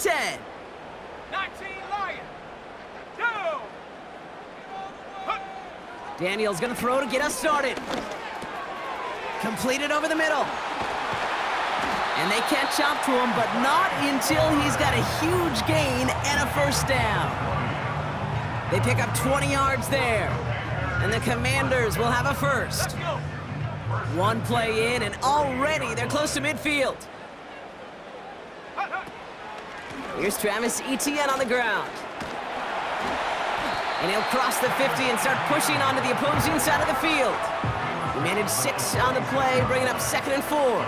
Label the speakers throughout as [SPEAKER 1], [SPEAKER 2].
[SPEAKER 1] 10.
[SPEAKER 2] 19 Lion. 2.
[SPEAKER 1] Daniel's gonna throw to get us started. Completed over the middle. And they catch up to him, but not until he's got a huge gain and a first down. They pick up 20 yards there. And the Commanders will have a first. One play in, and already they're close to midfield. Here's Travis Etienne on the ground. And he'll cross the 50 and start pushing onto the opposing side of the field. He managed 6 on the play, bringing up 2nd and 4.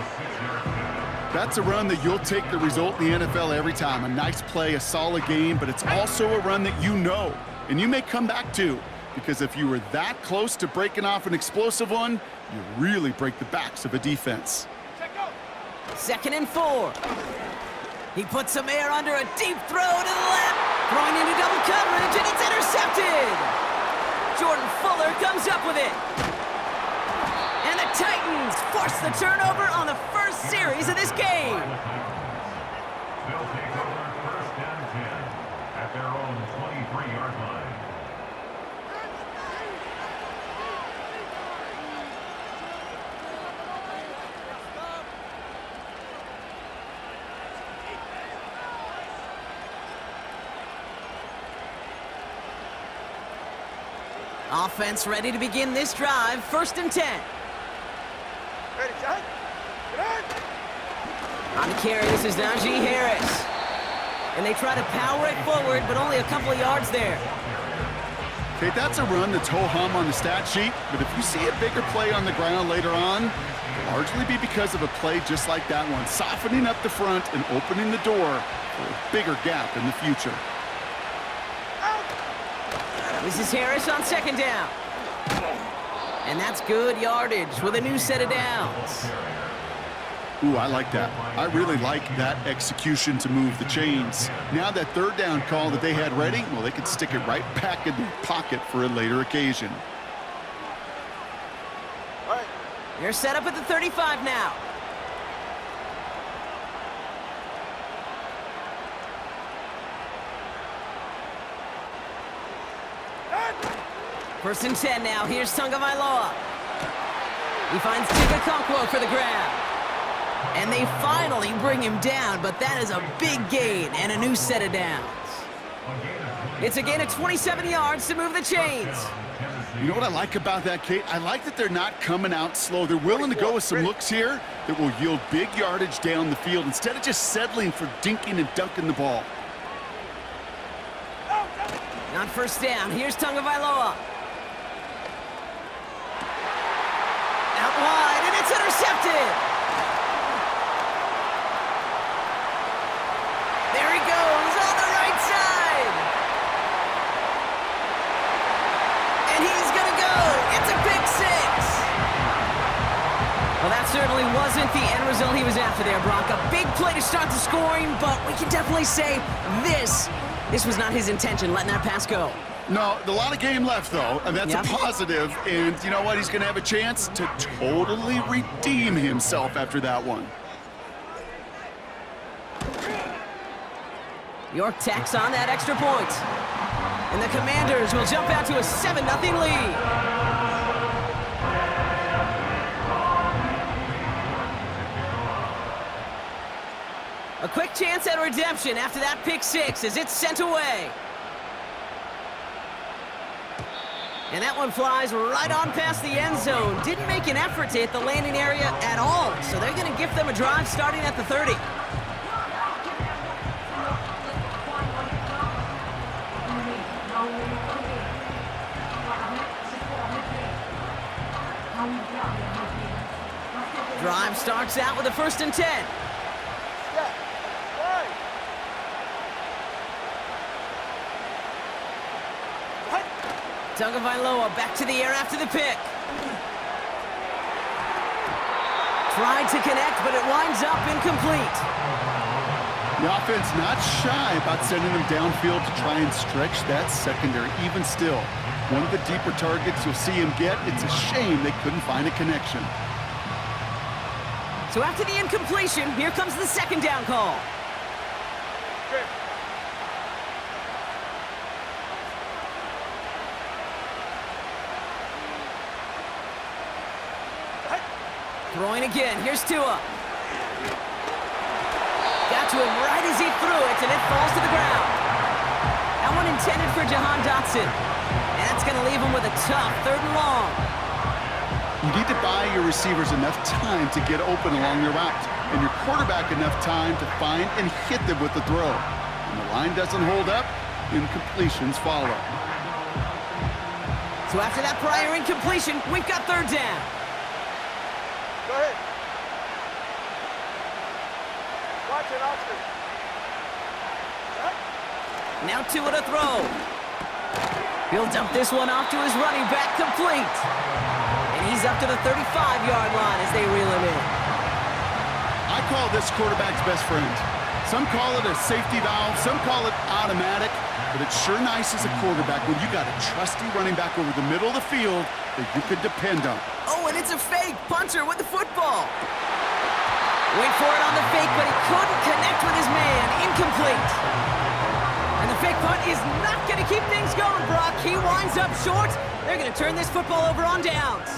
[SPEAKER 3] That's a run that you'll take the result in the NFL every time. A nice play, a solid game, but it's also a run that you know, and you may come back to, because if you were that close to breaking off an explosive one, you really break the backs of a defense.
[SPEAKER 1] 2nd and 4. He puts some air under a deep throw to the left. Throwing into double coverage, and it's intercepted. Jordan Fuller comes up with it. And the Titans force the turnover on the first series of this game.
[SPEAKER 4] They'll take over 1st and 10 at their own 23-yard line.
[SPEAKER 1] Offense ready to begin this drive. 1st and 10.
[SPEAKER 2] Ready, John?
[SPEAKER 1] On the carry, this is Najee Harris. And they try to power it forward, but only a couple of yards there.
[SPEAKER 3] Okay, that's a run that's ho-hum on the stat sheet, but if you see a bigger play on the ground later on, it'll largely be because of a play just like that one, softening up the front and opening the door for a bigger gap in the future.
[SPEAKER 1] This is Harris on 2nd down. And that's good yardage with a new set of downs.
[SPEAKER 3] Ooh, I like that. I really like that execution to move the chains. Now that 3rd down call that they had ready, well, they could stick it right back in their pocket for a later occasion.
[SPEAKER 1] They're set up at the 35 now. First and 10 now. Here's Tagovailoa. He finds Tigger for the grab. And they finally bring him down, but that is a big gain and a new set of downs. It's a gain of 27 yards to move the chains.
[SPEAKER 3] You know what I like about that, Kate? I like that they're not coming out slow. They're willing to go with some looks here that will yield big yardage down the field instead of just settling for dinking and dunking the ball.
[SPEAKER 1] On 1st down, here's Tagovailoa. Out wide, and it's intercepted. There he goes on the right side. And he's going to go. It's a pick 6. Well, that certainly wasn't the end result he was after there, Brock. A big play to start the scoring, but we can definitely say this was not his intention, letting that pass go.
[SPEAKER 3] No, a lot of game left, though, and that's a positive. And you know what? He's going to have a chance to totally redeem himself after that one.
[SPEAKER 1] York tacks on that extra point. And the Commanders will jump out to a 7-0 lead. A quick chance at redemption after that pick 6 as it's sent away. And that one flies right on past the end zone. Didn't make an effort to hit the landing area at all, so they're going to give them a drive starting at the 30. Drive starts out with a 1st and 10. Tagovailoa back to the air after the pick. Tried to connect, but it winds up incomplete.
[SPEAKER 3] The offense not shy about sending them downfield to try and stretch that secondary. Even still, one of the deeper targets you'll see him get. It's a shame they couldn't find a connection.
[SPEAKER 1] So after the incompletion, here comes the 2nd down call.
[SPEAKER 2] Good.
[SPEAKER 1] Throwing again. Here's Tua. Got to him right as he threw it, and it falls to the ground. That one intended for Jahan Dotson. And that's going to leave him with a tough 3rd and long.
[SPEAKER 3] You need to buy your receivers enough time to get open along your route, and your quarterback enough time to find and hit them with the throw. When the line doesn't hold up, incompletions follow.
[SPEAKER 1] So after that prior incompletion, we've got 3rd down.
[SPEAKER 2] Go ahead. Watch it, Oscar.
[SPEAKER 1] Now Tua to throw. He'll dump this one off to his running back, complete. And he's up to the 35-yard line as they reel him in.
[SPEAKER 3] I call this quarterback's best friend. Some call it a safety valve, some call it automatic, but it's sure nice as a quarterback when you got a trusty running back over the middle of the field that you could depend on.
[SPEAKER 1] Oh, and it's a fake. Punter with the football. Wait for it on the fake, but he couldn't connect with his man. Incomplete. And the fake punt is not going to keep things going, Brock. He winds up short. They're going to turn this football over on downs.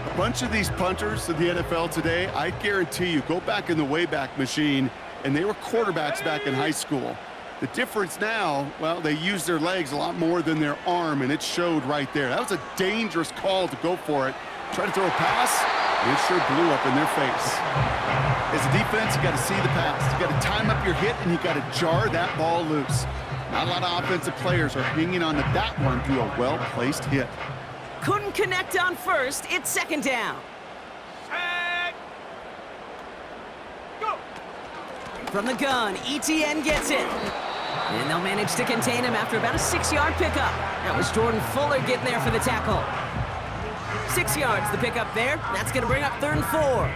[SPEAKER 3] A bunch of these punters in the NFL today, I guarantee you, go back in the Wayback Machine, and they were quarterbacks back in high school. The difference now, well, they use their legs a lot more than their arm, and it showed right there. That was a dangerous call to go for it. Try to throw a pass, and it sure blew up in their face. As a defense, you got to see the pass. You got to time up your hit, and you got to jar that ball loose. Not a lot of offensive players are hanging on to that one through a well-placed hit.
[SPEAKER 1] Couldn't connect on first. It's 2nd down.
[SPEAKER 2] Set. Go.
[SPEAKER 1] From the gun, ETN gets it. And they'll manage to contain him after about a 6-yard pickup. That was Jordan Fuller getting there for the tackle. 6 yards, the pickup there. That's going to bring up 3rd and 4.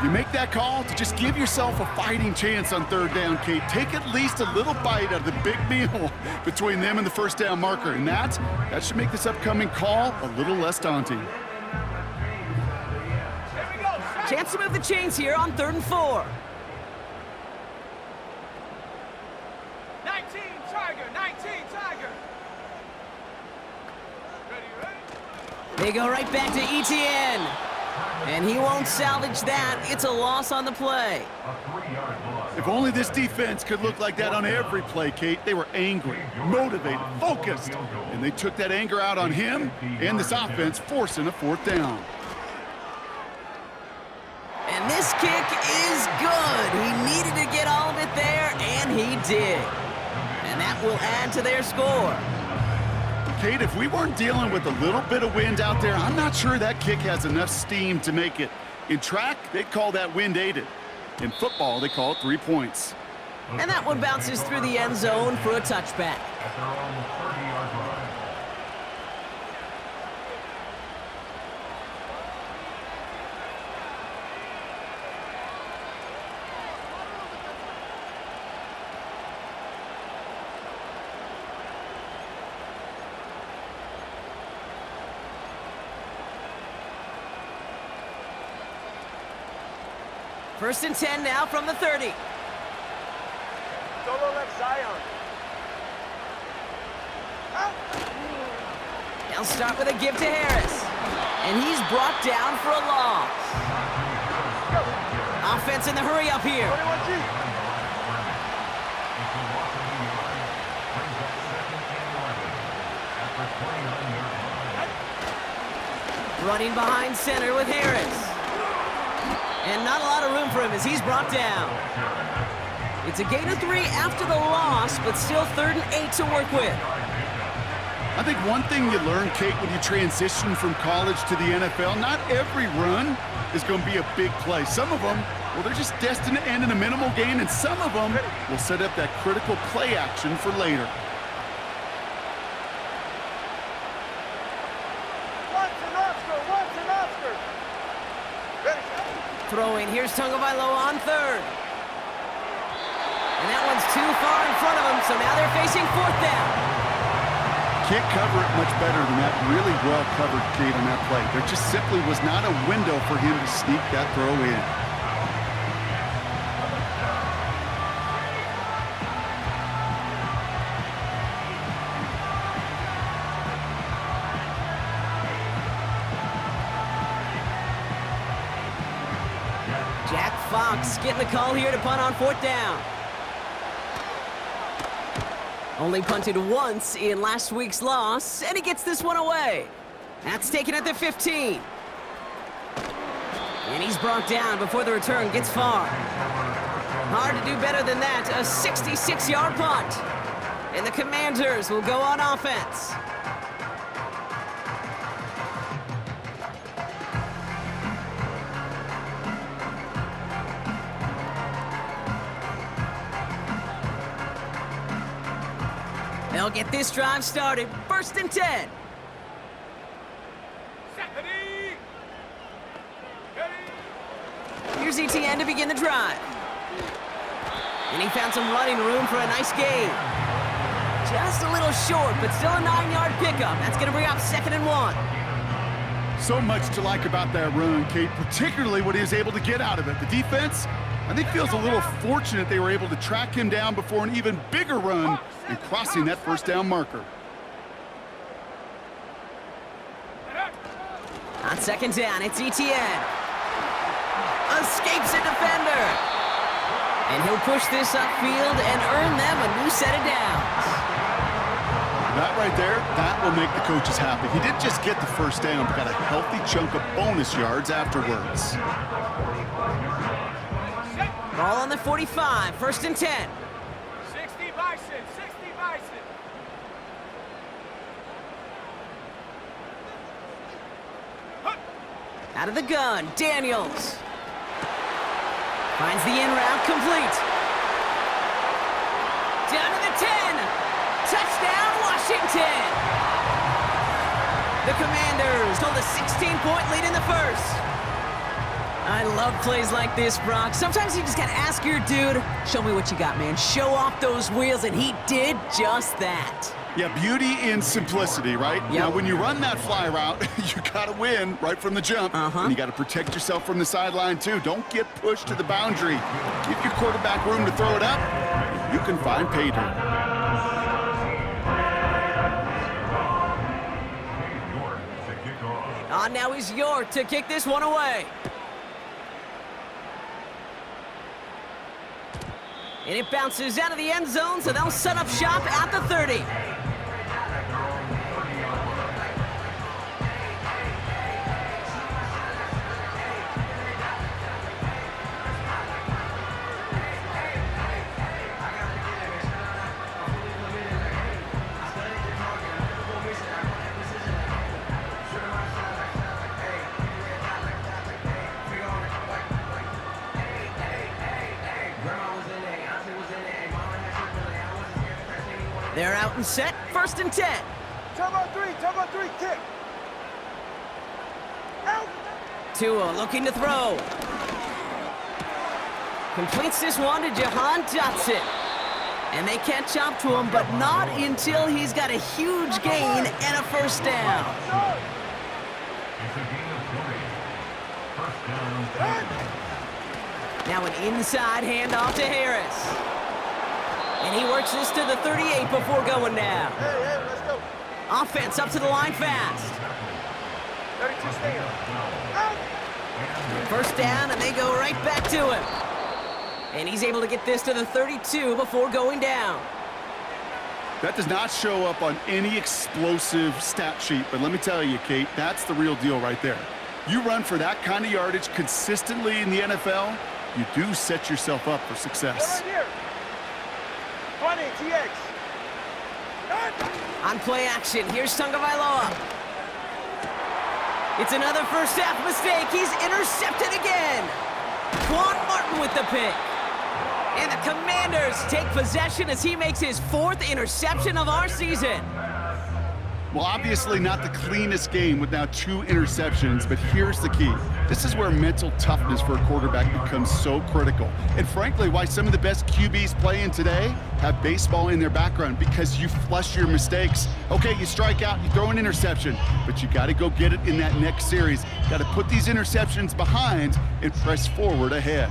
[SPEAKER 3] You make that call to just give yourself a fighting chance on 3rd down, Kate. Take at least a little bite out of the big meal between them and the 1st down marker. And that should make this upcoming call a little less daunting.
[SPEAKER 2] Here we go. Set.
[SPEAKER 1] Chance to move the chains here on 3rd and 4.
[SPEAKER 2] 19 Tiger. 19 Tiger. Ready.
[SPEAKER 1] They go right back to ETN. And he won't salvage that. It's a loss on the play.
[SPEAKER 4] A 3-yard loss.
[SPEAKER 3] If only this defense could look like that on every play, Kate. They were angry, motivated, focused, and they took that anger out on him and this offense, forcing a 4th down.
[SPEAKER 1] And this kick is good. He needed to get all of it there, and he did. And that will add to their score.
[SPEAKER 3] Kate, if we weren't dealing with a little bit of wind out there, I'm not sure that kick has enough steam to make it. In track, they'd call that wind aided. In football, they call it 3 points.
[SPEAKER 1] And that one bounces through the end zone for a touchback.
[SPEAKER 4] At their own 30-yard line.
[SPEAKER 1] First and 10 now from the 30.
[SPEAKER 2] Solo left Zion. Out.
[SPEAKER 1] They'll start with a give to Harris. And he's brought down for a loss. Offense in the hurry up here.
[SPEAKER 2] 21G.
[SPEAKER 1] Running behind center with Harris. And not a lot of room for him as he's brought down. It's a gain of 3 after the loss, but still 3rd and 8 to work with.
[SPEAKER 3] I think one thing you learn, Kate, when you transition from college to the NFL, not every run is going to be a big play. Some of them, well, they're just destined to end in a minimal gain, and some of them will set up that critical play action for later.
[SPEAKER 2] Watson Oscar. Ready.
[SPEAKER 1] Throwing, here's Tagovailoa on 3rd. And that one's too far in front of him, so now they're facing 4th down.
[SPEAKER 3] Can't cover it much better than that. Really well covered, Kate, on that play. There just simply was not a window for him to sneak that throw in.
[SPEAKER 1] Seahawks getting the call here to punt on 4th down. Only punted once in last week's loss, and he gets this one away. That's taken at the 15. And he's brought down before the return gets far. Hard to do better than that, a 66-yard punt. And the Commanders will go on offense. They'll get this drive started. 1st and 10. Here's ETN to begin the drive. And he found some running room for a nice gain. Just a little short, but still a 9-yard pickup. That's going to bring up 2nd and 1.
[SPEAKER 3] So much to like about that run, Kate, particularly what he was able to get out of it. The defense, I think, feels a little fortunate they were able to track him down before an even bigger run and crossing that 1st down marker.
[SPEAKER 1] On 2nd down, it's ETN. Escapes a defender. And he'll push this upfield and earn them a new set of downs.
[SPEAKER 3] That right there, that will make the coaches happy. He didn't just get the 1st down, but got a healthy chunk of bonus yards afterwards.
[SPEAKER 1] Ball on the 45, 1st and 10.
[SPEAKER 2] 60 Bison, 60 Bison.
[SPEAKER 1] Out of the gun, Daniels. Finds the in route complete. Down to the 10. Touchdown, Washington. The Commanders hold a 16-point lead in the 1st. I love plays like this, Brock. Sometimes you just gotta ask your dude, show me what you got, man. Show off those wheels, and he did just that.
[SPEAKER 3] Yeah, beauty in simplicity, right?
[SPEAKER 1] Yep.
[SPEAKER 3] Now, when you run that fly route, you gotta win right from the jump. And you gotta protect yourself from the sideline, too. Don't get pushed to the boundary. Give your quarterback room to throw it up. You can find pay dirt.
[SPEAKER 1] Now is York to kick this one away. And it bounces out of the end zone, so they'll set up shop at the 30. They're out and set, 1st and 10.
[SPEAKER 2] Turbo 3, kick. Out.
[SPEAKER 1] Tua looking to throw. Completes this one to Jahan Dotson. And they catch up to him, but not until he's got a huge gain and a 1st down.
[SPEAKER 4] It's a gain of 20. 1st down.
[SPEAKER 1] Now an inside handoff to Harris. And he works this to the 38 before going down.
[SPEAKER 2] Hey, let's go.
[SPEAKER 1] Offense up to the line fast.
[SPEAKER 2] 32 stand. Out.
[SPEAKER 1] 1st down, and they go right back to him. And he's able to get this to the 32 before going down.
[SPEAKER 3] That does not show up on any explosive stat sheet, but let me tell you, Kate, that's the real deal right there. You run for that kind of yardage consistently in the NFL, you do set yourself up for success.
[SPEAKER 2] Right here. 20, TX.
[SPEAKER 1] On play action, here's Tagovailoa. It's another 1st half mistake. He's intercepted again. Quan Martin with the pick. And the Commanders take possession as he makes his 4th interception of our season.
[SPEAKER 3] Well, obviously not the cleanest game with now 2 interceptions, but here's the key. This is where mental toughness for a quarterback becomes so critical. And frankly, why some of the best QBs playing today have baseball in their background, because you flush your mistakes. Okay, you strike out, you throw an interception, but you got to go get it in that next series. Got to put these interceptions behind and press forward ahead.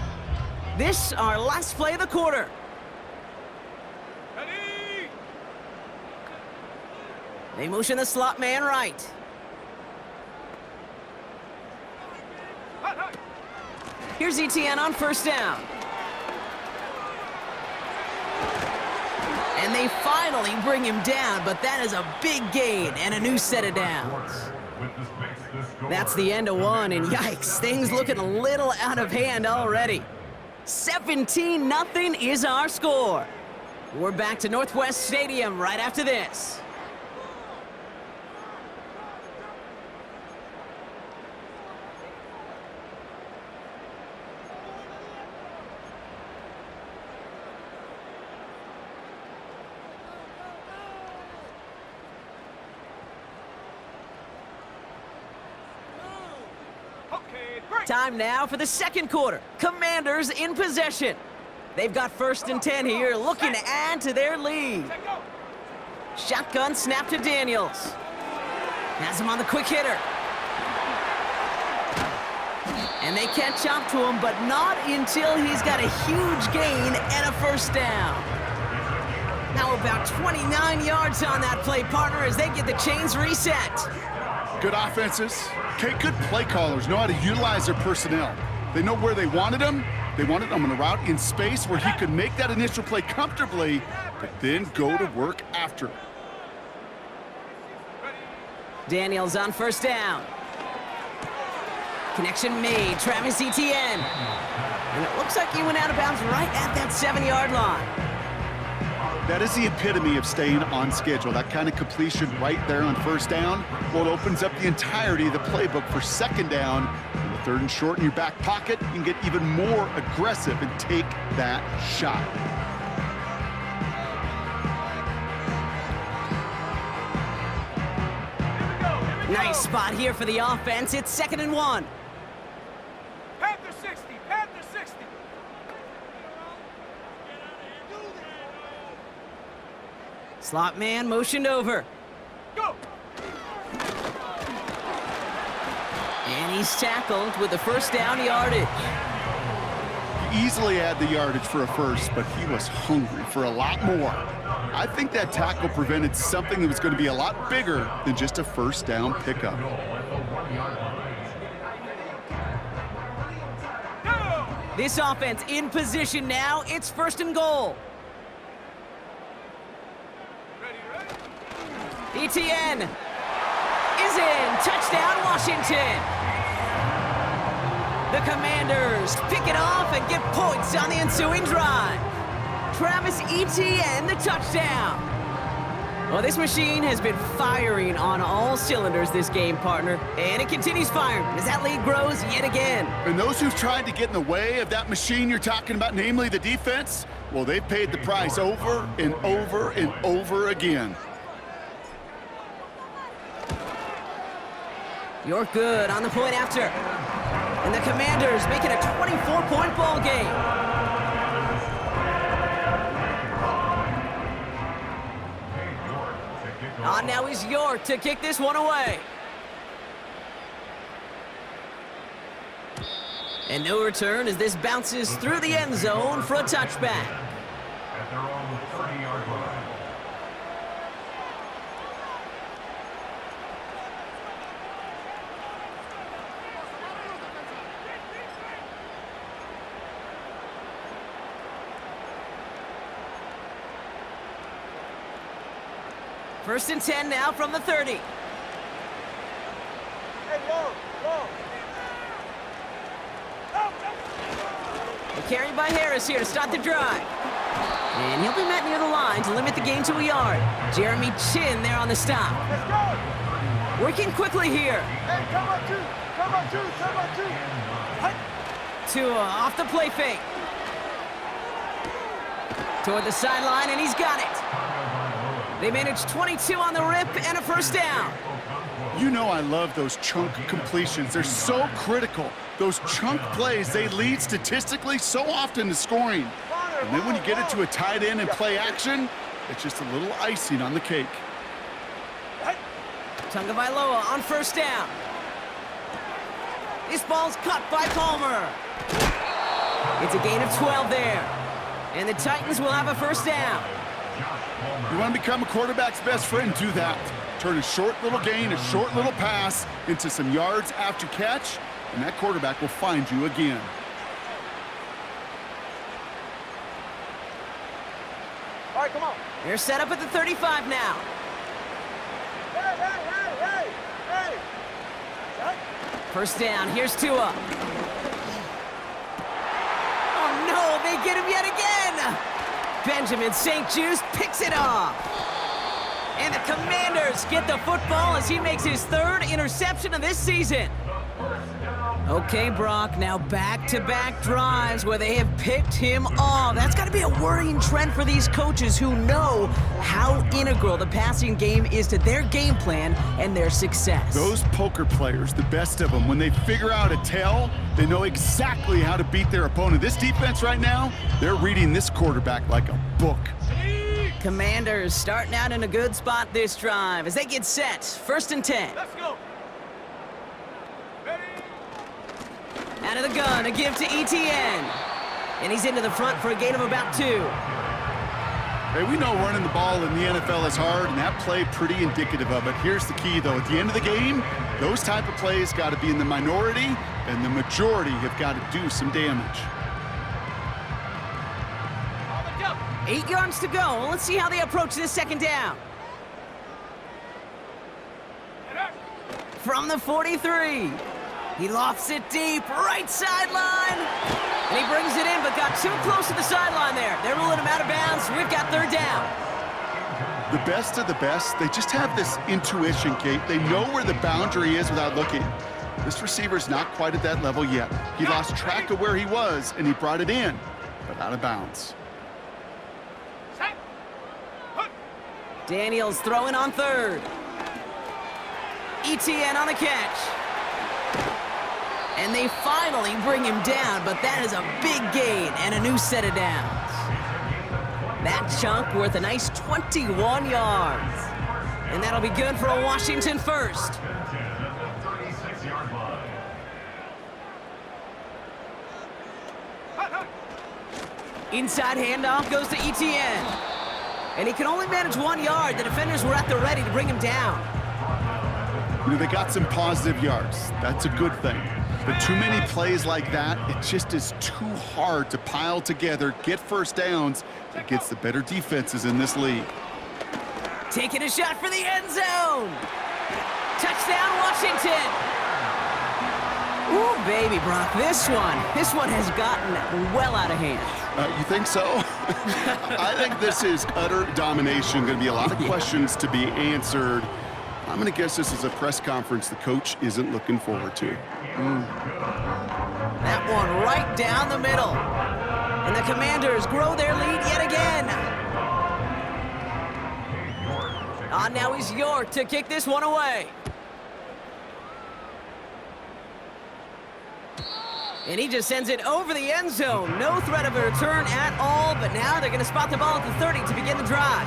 [SPEAKER 1] This, our last play of the quarter. They motion the slot man right. Here's ETN on first down. And they finally bring him down, but that is a big gain and a new set of downs. That's the end of one, and yikes, things looking a little out of hand already. 17-0 is our score. We're back to Northwest Stadium right after this. Time now for the second quarter. Commanders in possession. They've got 1st and 10 here, looking to add to their lead. Shotgun snap to Daniels. Has him on the quick hitter. And they catch up to him, but not until he's got a huge gain and a first down. Now about 29 yards on that play, partner, as they get the chains reset.
[SPEAKER 3] Good offenses. Okay, good play callers know how to utilize their personnel. They know where they wanted him. They wanted him on a route in space where he could make that initial play comfortably, but then go to work after.
[SPEAKER 1] Daniels on first down. Connection made. Travis Etienne. And it looks like he went out of bounds right at that 7-yard line.
[SPEAKER 3] That is the epitome of staying on schedule. That kind of completion right there on first down, well, it opens up the entirety of the playbook for second down. And the 3rd and short in your back pocket, you can get even more aggressive and take that shot.
[SPEAKER 1] Nice spot here for the offense. It's 2nd and 1.
[SPEAKER 2] Panther 60, Panther 60.
[SPEAKER 1] Slot man motioned over.
[SPEAKER 2] Go!
[SPEAKER 1] And he's tackled with the first down yardage.
[SPEAKER 3] He easily had the yardage for a first, but he was hungry for a lot more. I think that tackle prevented something that was going to be a lot bigger than just a first down pickup.
[SPEAKER 1] This offense in position now. It's 1st and goal. ETN is in. Touchdown, Washington. The Commanders pick it off and get points on the ensuing drive. Travis Etienne, the touchdown. Well, this machine has been firing on all cylinders this game, partner. And it continues firing as that lead grows yet again.
[SPEAKER 3] And those who've tried to get in the way of that machine you're talking about, namely the defense, well, they've paid the price over and over and over again.
[SPEAKER 1] You're good on the point after. And the Commanders make it a 24-point ball game. On now is York to kick this one away. And no return as this bounces through the end zone for a touchback.
[SPEAKER 4] At their own 30-yard line.
[SPEAKER 1] First and 10 now from the 30.
[SPEAKER 2] Hey, low, low.
[SPEAKER 1] A carry by Harris here to start the drive. And he'll be met near the line to limit the gain to a yard. Jeremy Chin there on the stop.
[SPEAKER 2] Let's go.
[SPEAKER 1] Working quickly here.
[SPEAKER 2] Hey, come on, two. Come on, two. Come on, two. Hey.
[SPEAKER 1] Tua off the play fake. Toward the sideline, and he's got it. They managed 22 on the rip and a first down.
[SPEAKER 3] You know I love those chunk completions. They're so critical. Those chunk plays, they lead statistically so often to scoring. And then when you get it to a tight end and play action, it's just a little icing on the cake.
[SPEAKER 1] Tagovailoa on first down. This ball's cut by Palmer. It's a gain of 12 there. And the Titans will have a first down.
[SPEAKER 3] You want to become a quarterback's best friend, do that. Turn a short little gain, a short little pass into some yards after catch, and that quarterback will find you again.
[SPEAKER 2] All right, come on.
[SPEAKER 1] They're set up at the 35 now.
[SPEAKER 2] Hey! Set.
[SPEAKER 1] First down, here's Tua. Oh no, they get him yet again! Benjamin St-Juste picks it off. And the Commanders get the football as he makes his third interception of this season. Okay, Brock, now back-to-back drives where they have picked him off. That's got to be a worrying trend for these coaches who know how integral the passing game is to their game plan and their success.
[SPEAKER 3] Those poker players, the best of them, when they figure out a tell, they know exactly how to beat their opponent. This defense right now, they're reading this quarterback like a book.
[SPEAKER 1] Commanders starting out in a good spot this drive as they get set. 1st and 10.
[SPEAKER 2] Let's go.
[SPEAKER 1] Out of the gun, a give to Etienne. And he's into the front for a gain of about 2.
[SPEAKER 3] Hey, we know running the ball in the NFL is hard, and that play pretty indicative of it. Here's the key, though. At the end of the game, those type of plays got to be in the minority, and the majority have got to do some damage.
[SPEAKER 1] 8 yards to go. Let's see how they approach this 2nd down. From the 43. He lofts it deep, right sideline. And he brings it in, but got too close to the sideline there. They're ruling him out of bounds. We've got 3rd down.
[SPEAKER 3] The best of the best, they just have this intuition, Kate. They know where the boundary is without looking. This receiver's not quite at that level yet. He lost track of where he was, and he brought it in, but out of bounds.
[SPEAKER 1] Daniels throwing on 3rd. Etienne on the catch. And they finally bring him down, but that is a big gain and a new set of downs. That chunk worth a nice 21 yards. And that'll be good for a Washington first. Inside handoff goes to Etienne. And he can only manage 1 yard. The defenders were at the ready to bring him down.
[SPEAKER 3] You know, they got some positive yards. That's a good thing. But too many plays like that, it just is too hard to pile together, get 1st downs against the better defenses in this league.
[SPEAKER 1] Taking a shot for the end zone. Touchdown, Washington. Ooh, baby, Brock, this one has gotten well out of hand.
[SPEAKER 3] You think so? I think this is utter domination. Going to be a lot of questions to be answered. I'm going to guess this is a press conference the coach isn't looking forward to.
[SPEAKER 1] That one right down the middle. And the Commanders grow their lead yet again. Now he's York to kick this one away. And he just sends it over the end zone. No threat of a return at all, but now they're going to spot the ball at the 30 to begin the drive.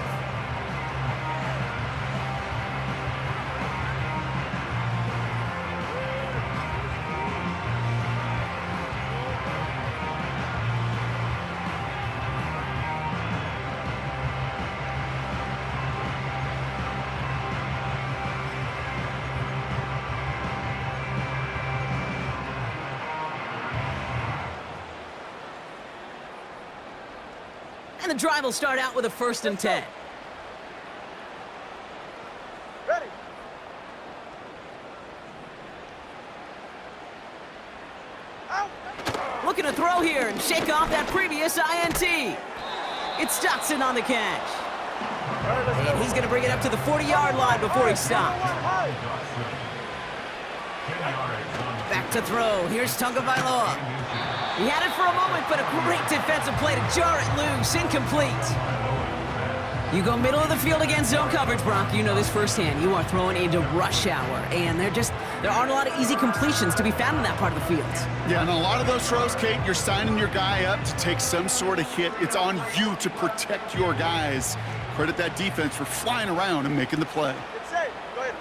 [SPEAKER 1] And the drive will start out with a 1st and 10.
[SPEAKER 2] Ready. Out.
[SPEAKER 1] Looking to throw here and shake off that previous INT. It's Dotson on the catch. And he's going to bring it up to the 40-yard line before he stops. Back to throw. Here's Tagovailoa. He had it for a moment, but a great defensive play to jar it loose. Incomplete. You go middle of the field against zone coverage, Brock. You know this firsthand. You are throwing into rush hour, and there aren't a lot of easy completions to be found in that part of the field.
[SPEAKER 3] Yeah, and a lot of those throws, Kate, you're signing your guy up to take some sort of hit. It's on you to protect your guys. Credit that defense for flying around and making the play.
[SPEAKER 2] It's safe. Go ahead.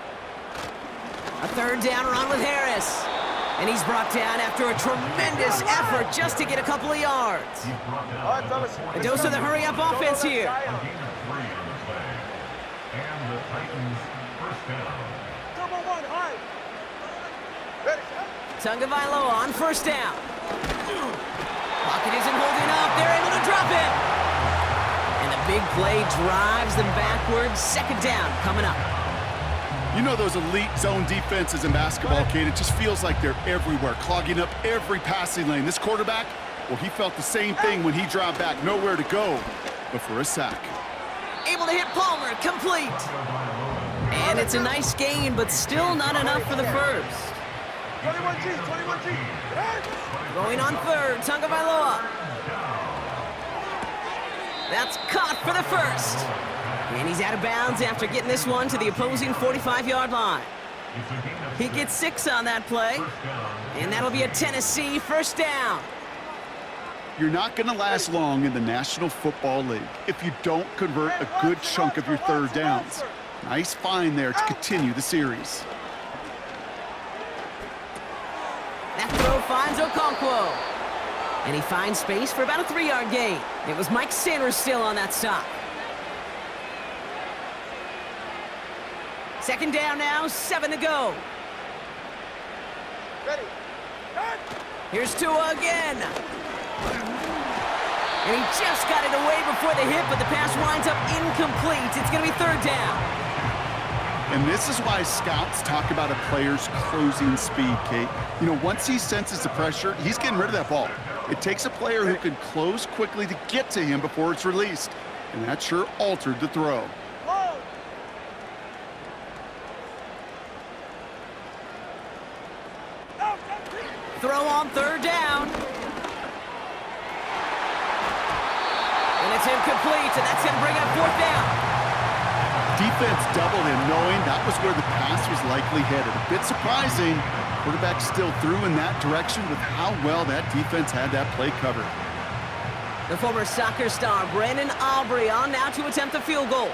[SPEAKER 1] A 3rd down run with Harris. And he's brought down after a tremendous effort just to get a couple of yards.
[SPEAKER 2] All right, fellas.
[SPEAKER 1] A dose of the hurry-up offense here.
[SPEAKER 4] And the Titans first down.
[SPEAKER 2] Double one, high. Ready.
[SPEAKER 1] Tagovailoa on 1st down. Pocket isn't holding up. They're able to drop it. And the Big play drives them backwards. Second down coming up.
[SPEAKER 3] You know those elite zone defenses in basketball, Kate, it just feels like they're everywhere, clogging up every passing lane. This quarterback, well, he felt the same thing when he dropped back, nowhere to go but for a sack.
[SPEAKER 1] Able to hit Palmer, complete. And it's a nice gain, but still not enough for the first.
[SPEAKER 2] 21G, 21G.
[SPEAKER 1] Going on third, Tagovailoa. That's caught for the first. And he's out of bounds after getting this one to the opposing 45-yard line. He gets 6 on that play, and that'll be a Tennessee first down.
[SPEAKER 3] You're not going to last long in the National Football League if you don't convert a good chunk of your third downs. Nice find there to continue the series.
[SPEAKER 1] That throw finds Okonkwo. And he finds space for about a 3-yard gain. It was Mike Sanders still on that stop. Second down now, 7 to go.
[SPEAKER 2] Ready.
[SPEAKER 1] Here's Tua again. And he just got it away before the hit, but the pass winds up incomplete. It's going to be third down.
[SPEAKER 3] And this is why scouts talk about a player's closing speed, Kate. You know, once he senses the pressure, he's getting rid of that ball. It takes a player who can close quickly to get to him before it's released. And that sure altered the throw.
[SPEAKER 1] Throw on third down. And it's incomplete, and that's going to bring up fourth down.
[SPEAKER 3] Defense doubled him, knowing that was where the pass was likely headed. A bit surprising. Quarterback still threw in that direction with how well that defense had that play covered.
[SPEAKER 1] The former soccer star, Brandon Aubrey, on now to attempt the field goal.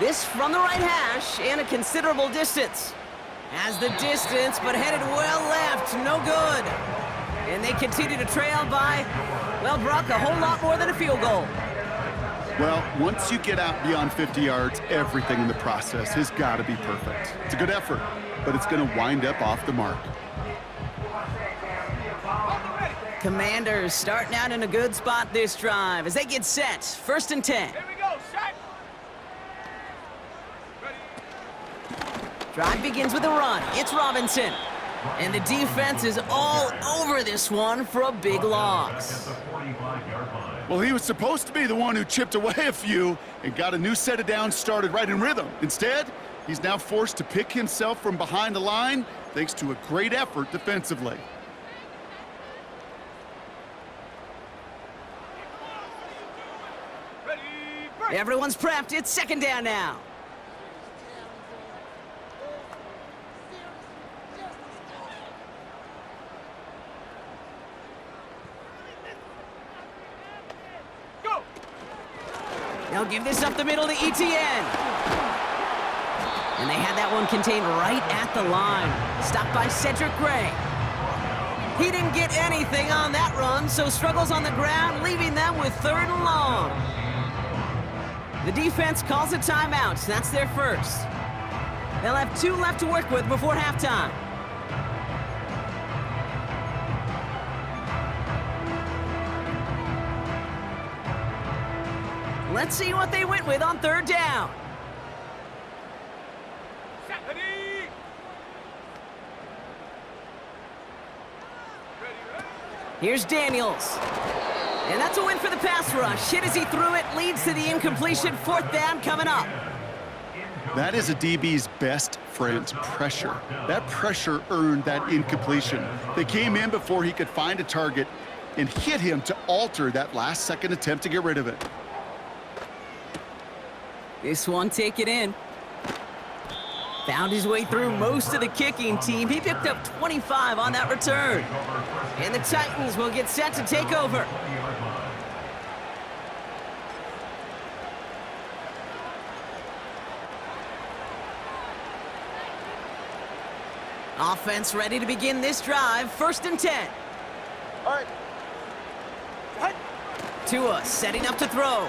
[SPEAKER 1] This from the right hash and a considerable distance. Has the distance, but headed well left. No good. And they continue to trail by, well, Brock, a whole lot more than a field goal.
[SPEAKER 3] Well, once you get out beyond 50 yards, everything in the process has got to be perfect. It's a good effort, but it's going to wind up off the mark.
[SPEAKER 1] Commanders starting out in a good spot this drive as they get set. First and 10.
[SPEAKER 2] Here we go, shot.
[SPEAKER 1] Drive begins with a run. It's Robinson. And the defense is all over this one for a big loss.
[SPEAKER 3] Well, he was supposed to be the one who chipped away a few and got a new set of downs started right in rhythm. Instead, he's now forced to pick himself from behind the line thanks to a great effort defensively.
[SPEAKER 1] Everyone's prepped. It's second down now. They'll give this up the middle to Etienne. And they had that one contained right at the line. Stopped by Cedric Gray. He didn't get anything on that run, so struggles on the ground, leaving them with third and long. The defense calls a timeout. That's their first. They'll have 2 left to work with before halftime. Let's see what they went with on third down. Here's Daniels. And that's a win for the pass rush. Hit as he threw it, leads to the incompletion. Fourth down coming up.
[SPEAKER 3] That is a DB's best friend, pressure. That pressure earned that incompletion. They came in before he could find a target and hit him to alter that last-second attempt to get rid of it.
[SPEAKER 1] This one, take it in. Found his way through most of the kicking team. He picked up 25 on that return. And the Titans will get set to take over. Offense ready to begin this drive. First and 10.
[SPEAKER 2] All right. Hut.
[SPEAKER 1] Tua setting up to throw.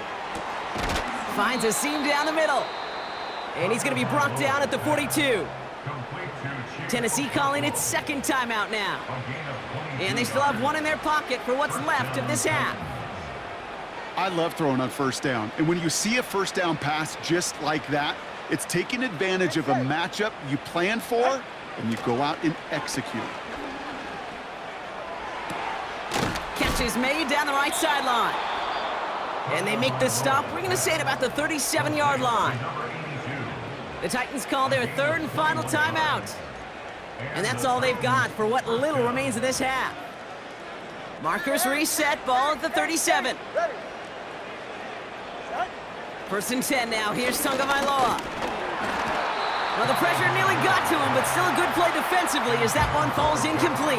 [SPEAKER 1] Finds a seam down the middle. And he's going to be brought down at the 42. Tennessee calling its second timeout now. And they still have one in their pocket for what's left of this half.
[SPEAKER 3] I love throwing on first down. And when you see a first down pass just like that, it's taking advantage of a matchup you plan for, and you go out and execute.
[SPEAKER 1] Catch is made down the right sideline. And they make the stop. We're going to say it about the 37-yard line. The Titans call their third and final timeout. And that's all they've got for what little remains of this half. Markers reset, ball at the 37.
[SPEAKER 2] Ready.
[SPEAKER 1] First and 10 now. Here's Tagovailoa. Well, the pressure nearly got to him, but still a good play defensively as that one falls incomplete.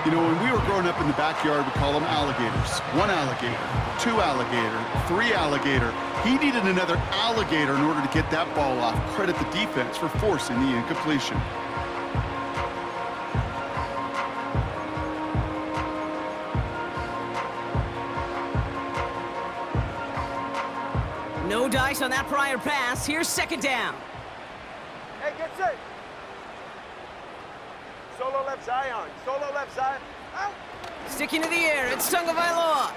[SPEAKER 3] You know, when we were growing up in the backyard, we call them alligators. 1 alligator, 2 alligator, 3 alligator. He needed another alligator in order to get that ball off. Credit the defense for forcing the incompletion.
[SPEAKER 1] No dice on that prior pass. Here's second down.
[SPEAKER 2] Hey, get set. Solo left Zion. Solo left Zion. Out.
[SPEAKER 1] Sticking to the air, it's Tagovailoa.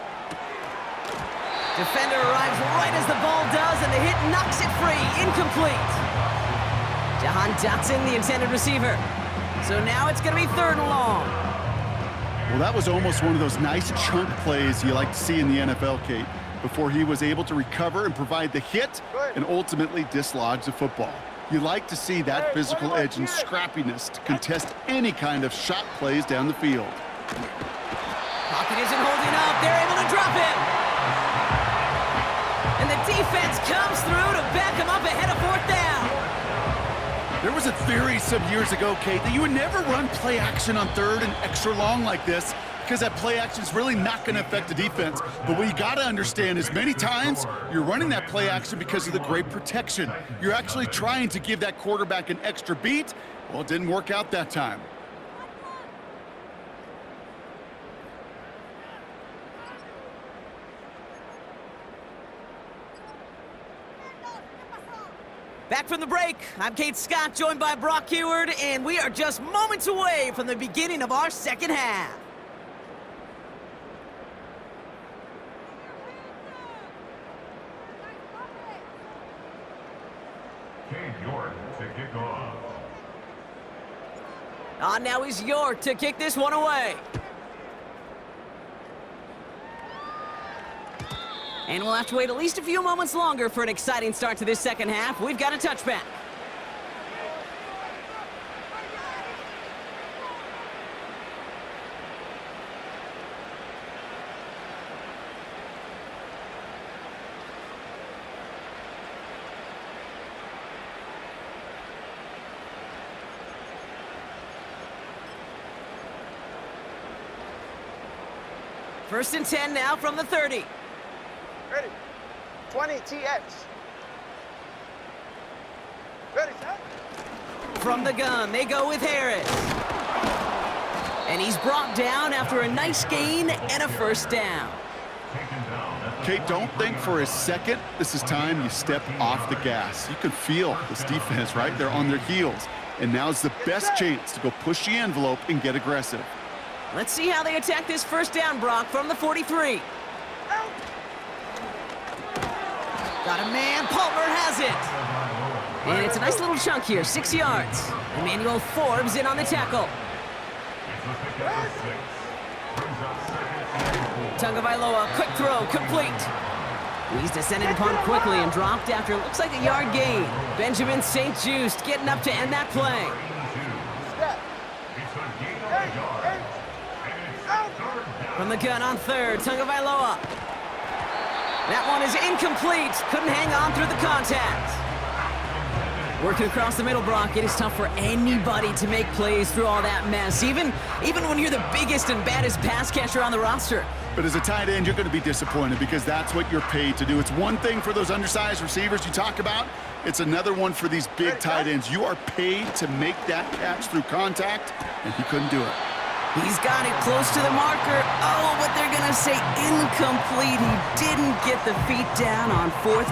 [SPEAKER 1] Defender arrives right as the ball does, and the hit knocks it free. Incomplete. Jahan Dotson, the intended receiver. So now it's going to be third and long.
[SPEAKER 3] Well, that was almost one of those nice chunk plays you like to see in the NFL, Kate, before he was able to recover and provide the hit and ultimately dislodge the football. You like to see that physical edge and scrappiness to contest any kind of shot plays down the field.
[SPEAKER 1] Pocket isn't holding up. They're able to drop him. And the defense comes through to back him up ahead of fourth down.
[SPEAKER 3] There was a theory some years ago, Kate, that you would never run play action on third and extra long like this because that play action is really not going to affect the defense. But what you got to understand is many times you're running that play action because of the great protection. You're actually trying to give that quarterback an extra beat. Well, it didn't work out that time.
[SPEAKER 1] Back from the break, I'm Kate Scott, joined by Brock Heward, and we are just moments away from the beginning of our second half.
[SPEAKER 4] Cade York to kick off.
[SPEAKER 1] Now is York to kick this one away. And we'll have to wait at least a few moments longer for an exciting start to this second half. We've got a touchback. First and 10 now from the 30.
[SPEAKER 2] Ready. 20 TX. Ready, set.
[SPEAKER 1] From the gun, they go with Harris. And he's brought down after a nice gain and a first down.
[SPEAKER 3] Kate, don't think for a second this is time you step off the gas. You can feel this defense, right? They're on their heels. And now's the best chance to go push the envelope and get aggressive.
[SPEAKER 1] Let's see how they attack this first down, Brock, from the 43.
[SPEAKER 2] Out.
[SPEAKER 1] Got a man, Palmer has it. And it's a nice little chunk here, 6 yards. Emmanuel Forbes in on the tackle. Tagovailoa, quick throw, complete. He's descended upon quickly and dropped after it looks like a yard gain. Benjamin St-Juste getting up to end that play.
[SPEAKER 2] Step. Out.
[SPEAKER 1] From the gun on third, Tagovailoa. That one is incomplete. Couldn't hang on through the contact. Working across the middle, Brock, it is tough for anybody to make plays through all that mess, even when you're the biggest and baddest pass catcher on the roster.
[SPEAKER 3] But as a tight end, you're going to be disappointed because that's what you're paid to do. It's one thing for those undersized receivers you talk about. It's another one for these big tight ends. You are paid to make that catch through contact, and he couldn't do it.
[SPEAKER 1] He's got it close to the marker. Oh, but they're going to say incomplete. He didn't get the feet down on fourth.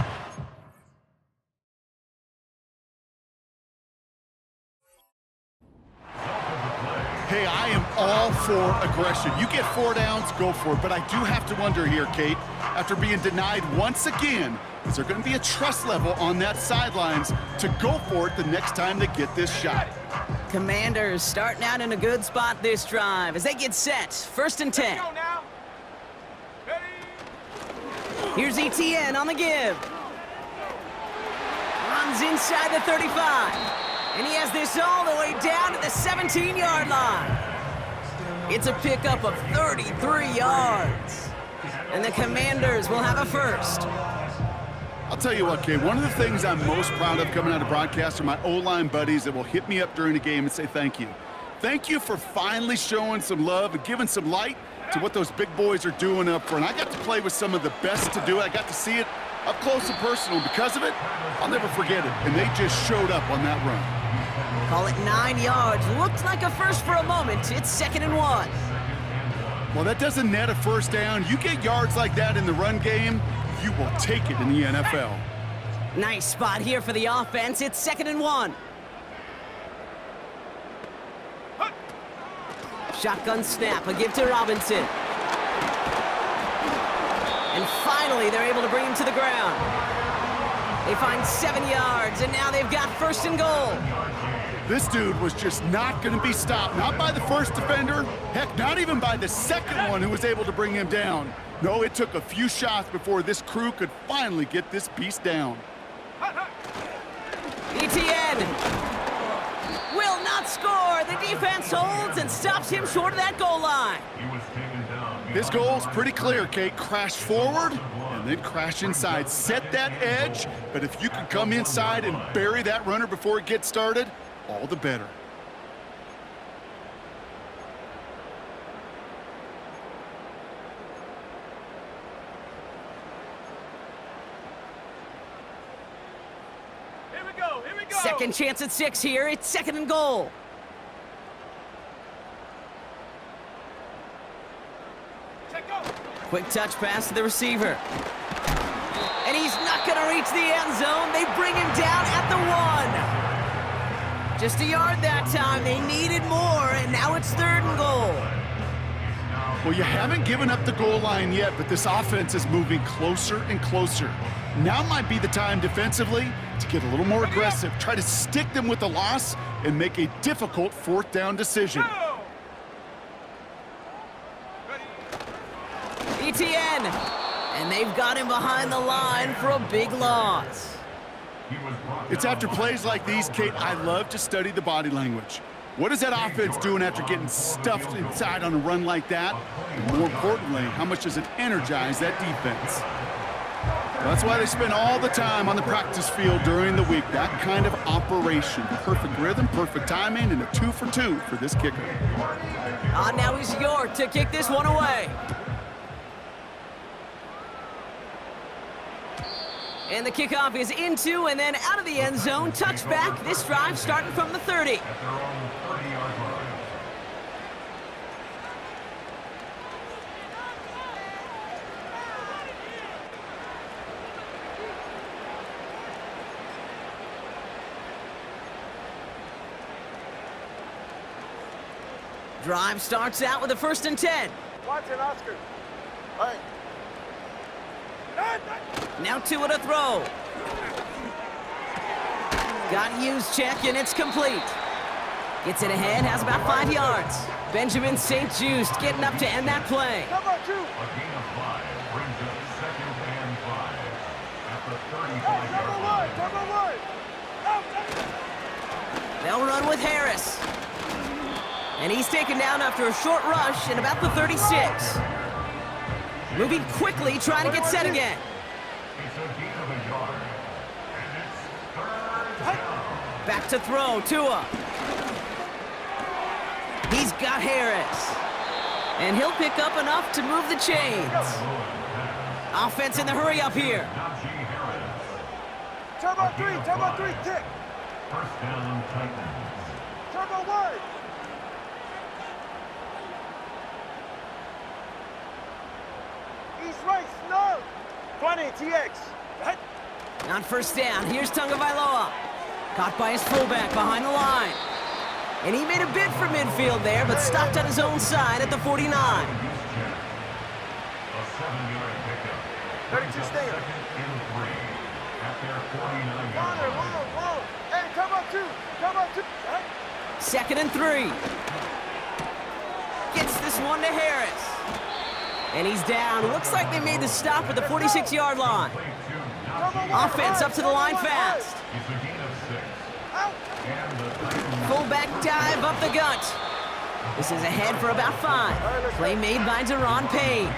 [SPEAKER 3] Hey, I am all for aggression. You get 4 downs, go for it. But I do have to wonder here, Kate, after being denied once again, is there going to be a trust level on that sidelines to go for it the next time they get this shot?
[SPEAKER 1] Commanders starting out in a good spot this drive as they get set. 1st and 10.
[SPEAKER 2] Go now. Ready?
[SPEAKER 1] Here's Etienne on the give. Runs inside the 35. And he has this all the way down to the 17-yard line. It's a pickup of 33 yards. And the Commanders will have a first.
[SPEAKER 3] I'll tell you what, Kate, one of the things I'm most proud of coming out of broadcast are my O-line buddies that will hit me up during the game and say thank you. Thank you for finally showing some love and giving some light to what those big boys are doing up front. I got to play with some of the best to do it. I got to see it up close and personal. Because of it, I'll never forget it. And they just showed up on that run.
[SPEAKER 1] Call it 9 yards. Looked like a first for a moment. It's 2nd and 1.
[SPEAKER 3] Well, that doesn't net a first down. You get yards like that in the run game, you will take it in the NFL.
[SPEAKER 1] Nice spot here for the offense. It's 2nd and 1. Shotgun snap, a give to Robinson. And finally, they're able to bring him to the ground. They find 7 yards, and now they've got 1st and goal.
[SPEAKER 3] This dude was just not going to be stopped. Not by the first defender. Heck, not even by the second one who was able to bring him down. No, it took a few shots before this crew could finally get this beast down.
[SPEAKER 1] Etienne will not score. The defense holds and stops him short of that goal line.
[SPEAKER 3] This goal's pretty clear, Kate. Crash forward and then crash inside. Set that edge, but if you can come inside and bury that runner before it gets started, all the better.
[SPEAKER 2] Here we go. Here we go.
[SPEAKER 1] Second chance at 6 here. It's 2nd and goal.
[SPEAKER 2] Check go.
[SPEAKER 1] Quick touch pass to the receiver. And he's not going to reach the end zone. They bring him down at the 1. Just a yard that time. They needed more, and now it's 3rd and goal.
[SPEAKER 3] Well, you haven't given up the goal line yet, but this offense is moving closer and closer. Now might be the time defensively to get a little more aggressive, try to stick them with the loss, and make a difficult 4th down decision.
[SPEAKER 2] Go. Ready?
[SPEAKER 1] Etienne. And they've got him behind the line for a big loss.
[SPEAKER 3] It's after plays like these, Kate, I love to study the body language. What is that offense doing after getting stuffed inside on a run like that? And more importantly, how much does it energize that defense? Well, that's why they spend all the time on the practice field during the week. That kind of operation. Perfect rhythm, perfect timing, and a 2 for 2 for this kicker.
[SPEAKER 1] Now he's York to kick this one away. And the kickoff is into and then out of the end zone. Touchback. This drive starting from the 30.
[SPEAKER 4] At their own 30-yard line.
[SPEAKER 1] Drive starts out with a 1st and 10.
[SPEAKER 2] Watch it, Oscar. Hey.
[SPEAKER 1] Now 2 at a throw. Got used check, and it's complete. Gets it ahead, has about 5 yards. Benjamin St-Juste getting up to end that play.
[SPEAKER 2] Number 2.
[SPEAKER 4] A gain of 5 brings up 2nd and 5 at the
[SPEAKER 2] Hey,
[SPEAKER 4] 35-yard line.
[SPEAKER 2] number 1.
[SPEAKER 1] They'll run with Harris. And he's taken down after a short rush in about the 36. Moving quickly, trying to get set again.
[SPEAKER 4] It's a gain of a yard. And it's 3rd down.
[SPEAKER 1] Back to throw, Tua. He's got Harris. And he'll pick up enough to move the chains. Offense in the hurry up here.
[SPEAKER 4] Najee Harris.
[SPEAKER 2] Turbo 3, kick.
[SPEAKER 4] 1st down, Titans.
[SPEAKER 2] Turbo 1. East right, snug. 20, TX. Right.
[SPEAKER 1] On 1st down, here's Tagovailoa. Caught by his fullback behind the line. And he made a bid for midfield there, but stopped on his own side at the 49.
[SPEAKER 4] A 7-yard pickup.
[SPEAKER 2] 32 stay.
[SPEAKER 4] Second and 3 at their 49-yard line.
[SPEAKER 2] Whoa. Hey, come on, two.
[SPEAKER 1] Second and 3. Gets this one to Harris. And he's down. Looks like they made the stop at the 46-yard line. Offense up to the line fast.
[SPEAKER 4] It's a gain of 6.
[SPEAKER 2] Out.
[SPEAKER 4] And the Titans
[SPEAKER 1] Fullback dive up the gut. This is ahead for about 5. Play made by Deron Payne.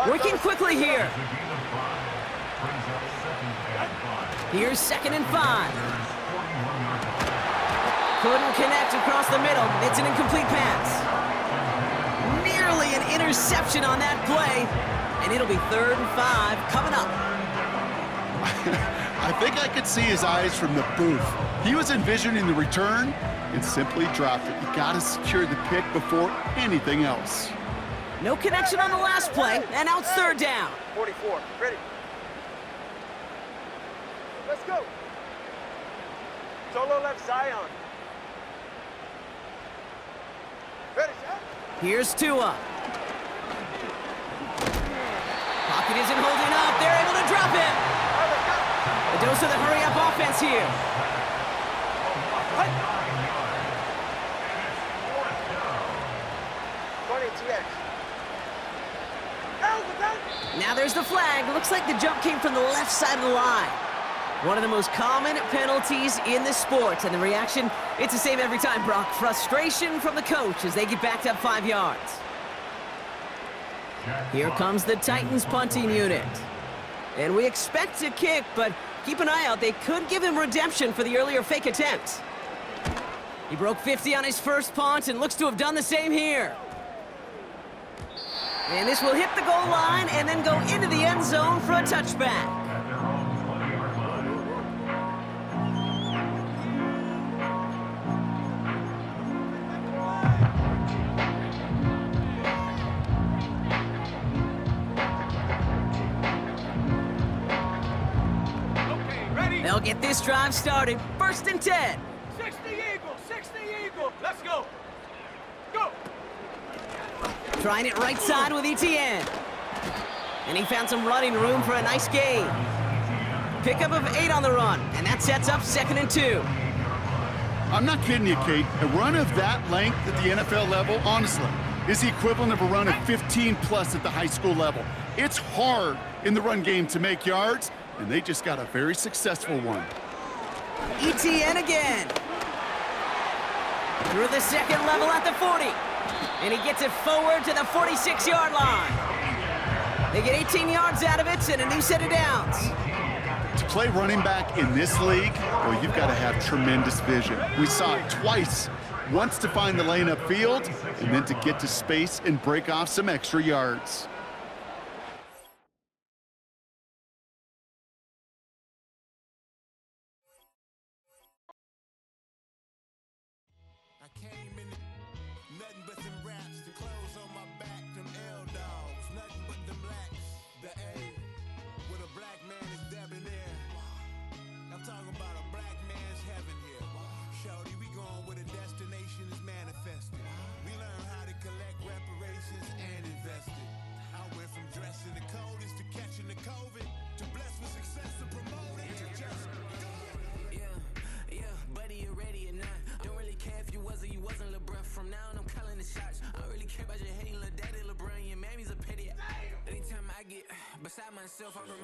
[SPEAKER 1] Working quickly here.
[SPEAKER 4] a gain of 5. Brings up second and 5.
[SPEAKER 1] Here's second and 5.
[SPEAKER 4] 41-yard line.
[SPEAKER 1] Couldn't connect across the middle. It's an incomplete pass. Nearly an interception on that play. And it'll be 3rd and 5 coming up.
[SPEAKER 3] I think I could see his eyes from the booth. He was envisioning the return and simply dropped it. You got to secure the pick before anything else.
[SPEAKER 1] No connection on the last play, and now it's 3rd down.
[SPEAKER 2] 44. Ready. Let's go. Solo left Zion. Ready, shot.
[SPEAKER 1] Here's Tua. Pocket isn't holding up. They're able to drop it. A dose of the hurry-up offense here. Now there's the flag. Looks like the jump came from the left side of the line. One of the most common penalties in the sport. And the reaction, it's the same every time, Brock. Frustration from the coach as they get backed up 5 yards. Here comes the Titans punting unit. And we expect a kick, but keep an eye out. They could give him redemption for the earlier fake attempt. He broke 50 on his first punt and looks to have done the same here. And this will hit the goal line and then go into the end zone for a touchback.
[SPEAKER 4] At their own 20-yard line.
[SPEAKER 2] Okay, ready.
[SPEAKER 1] They'll get this drive started. 1st and 10.
[SPEAKER 2] 60 Eagle. Let's go. Go.
[SPEAKER 1] Trying it right side with Etienne. And he found some running room for a nice gain. Pickup of 8 on the run, and that sets up 2nd and 2.
[SPEAKER 3] I'm not kidding you, Kate. A run of that length at the NFL level, honestly, is the equivalent of a run of 15+ at the high school level. It's hard in the run game to make yards, and they just got a very successful one.
[SPEAKER 1] Etienne again. Through the 2nd level at the 40. And he gets it forward to the 46-yard line. They get 18 yards out of it and a new set of downs.
[SPEAKER 3] To play running back in this league, well, you've got to have tremendous vision. We saw it twice. Once to find the lane upfield, and then to get to space and break off some extra yards.
[SPEAKER 5] I came in nothing but them raps, the clothes on my back, them L-dogs, nothing but them blacks, the A, with a black man is debonair. I'm talking about a black man's heaven here. Shorty, we going where the destination is manifested. We learn how to collect reparations and invest it. I went from dressing the coldest to catching the COVID, to blessed with success and promoting to just do it.
[SPEAKER 6] Yeah, buddy, you ready or not? Don't really care if you was or you wasn't LeBron. From now on, I'm calling the shots. I don't really care about your hating little daddy LeBron. Your mammy's a pity. Anytime I get beside myself, I remind